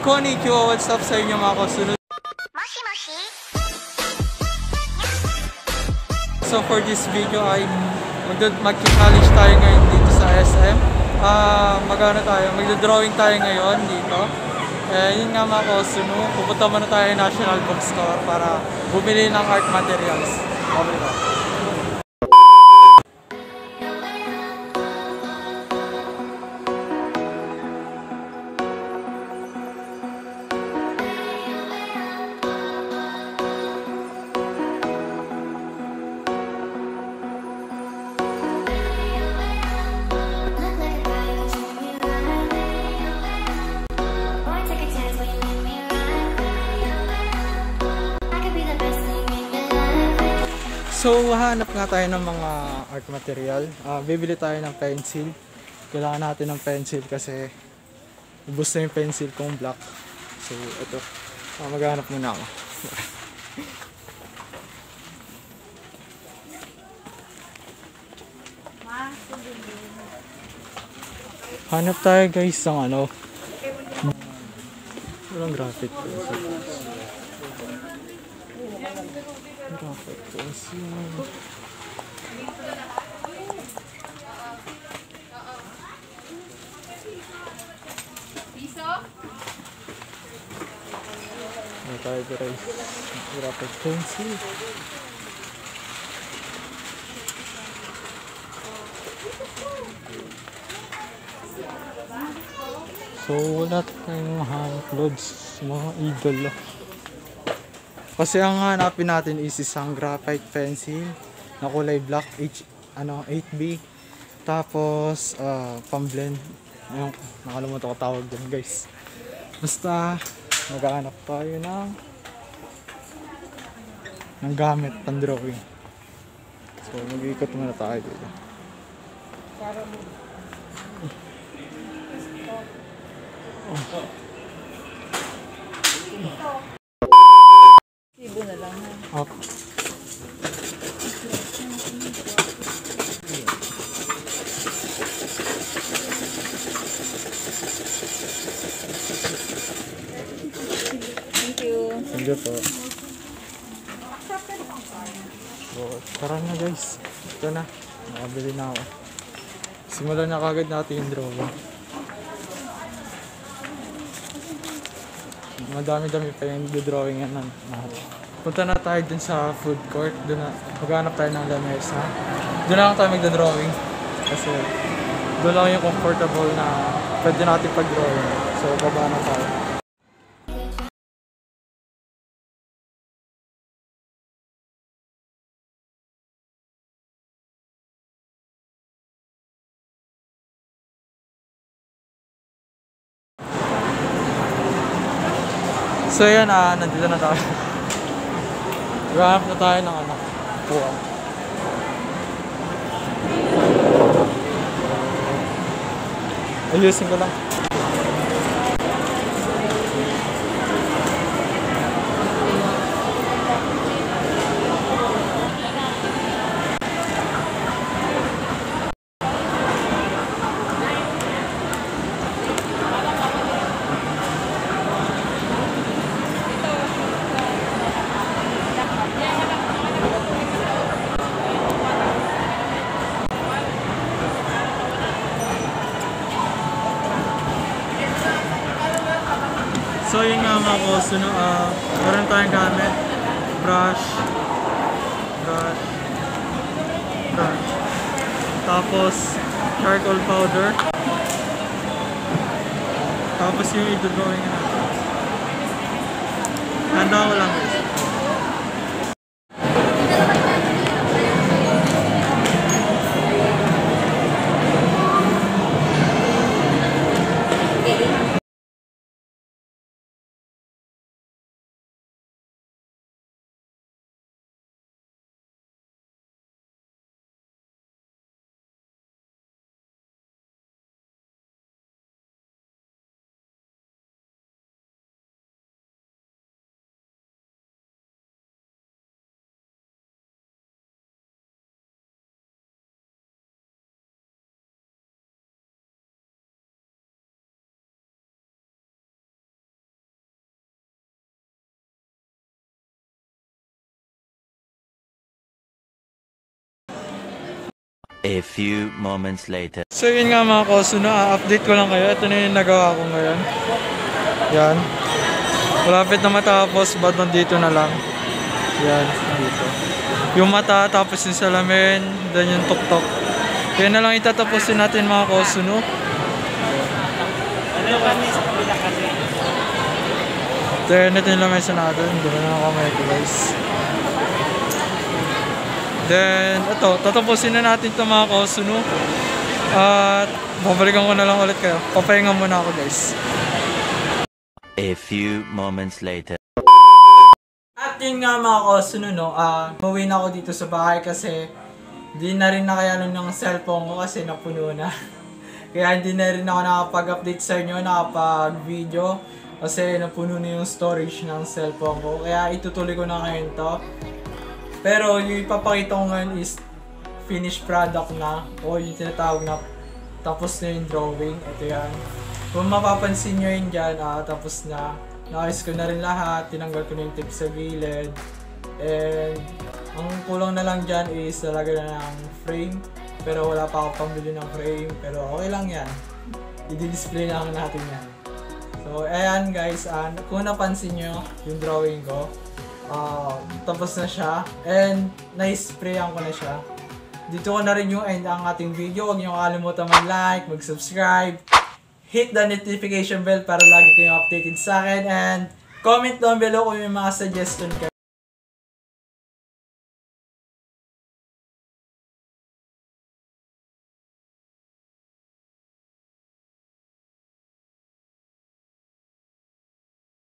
Konnichiwa, what's up sa inyo mga kasunod? So for this video ay mag-challenge tayo ngayon dito sa SM. Magdodrawing tayo ngayon dito. Yun nga mga kasunod, pupunta muna tayo National Bookstore para bumili ng art materials. Okay ba? So, hanap nga tayo ng mga art material. Bibili tayo ng pencil. Kailangan natin ng pencil kasi ubos na yung pencil kong black. So, ito. Maghanap muna ako. Hanap tayo guys ng ano. Walang graphic pencil. Graphic pencil. Ano tayo guys? Graphic pencil. So wala tayong mahanap loads, mga eagle. Kasi ang hanapin natin is isang graphite pencil na kulay black 8B. Tapos pang-blend. Yung nakalimutan ko tawag dyan guys. Basta maghahanap tayo ng gamit pang drawing. So mag-iikot muna tayo dito. Ibo na lang ha. Up. Thank you. Sige po. So, tara na guys. Ito na. Nakabili na ako. Simulan na kagad natin yung drawing. Madami-dami pa yung drawing yan. Punta na tayo dun sa food court. Doon na maghanap tayo ng lamesa. Doon lang tayo magdodrawing. Kasi doon lang yung comfortable na pwede natin pag-drawing. So, baba na tayo. So yan, nandito na tayo. Maghanap na tayo ng puwan. Ayusin ko lang. So yun nga mga kusunod, meron tayong gamit, brush, tapos charcoal powder, tapos yung i-drawing natin. Handa ko lang guys. A few moments later. So yun nga mga koso, update ko lang kayo. Ito na yung nagawa ko ngayon. Yan. Malapit na matapos, but nandito na lang. Yan, dito. Yung mata, tapos yung salamin, then yung tuktok. Kaya na lang itatapusin natin mga koso, no? Then ito yung lamesa natin. Hindi na lang kamay ko guys. Then ito, tatapusin na natin ito mga koso, no? At babalikan ko na lang ulit kayo. Papahinga muna ako guys. A few moments later. At yun nga mga koso, no? Mawin ako dito sa bahay kasi di na rin nakayanon ng cellphone ko kasi napuno na. Kaya hindi na rin ako nakapag-update sa inyo, nakapag-video. Kasi napuno na yung storage ng cellphone ko. Kaya itutuloy ko na ngayon to. Pero yung ipapakita ko ngayon is finished product na. O yung tinatawag na tapos na yung drawing. Ito yan. Kung mapapansin nyo yun dyan, tapos na. Naayos ko na rin lahat. Tinanggal ko na yung tape sa gilid. And ang kulang na lang dyan is talaga na ng frame. Pero wala pa ako pambili ng frame. Pero okay lang yan. I-display lang natin yan. So ayan guys, kung napansin nyo yung drawing ko, tapos na siya. And na-sprayan ko na siya. Dito ko na rin yung end ang ating video. Huwag nyo kalimutan mag-like, mag-subscribe. Hit the notification bell para lagi kayong updated sa akin. And comment down below kung may mga suggestion kayo.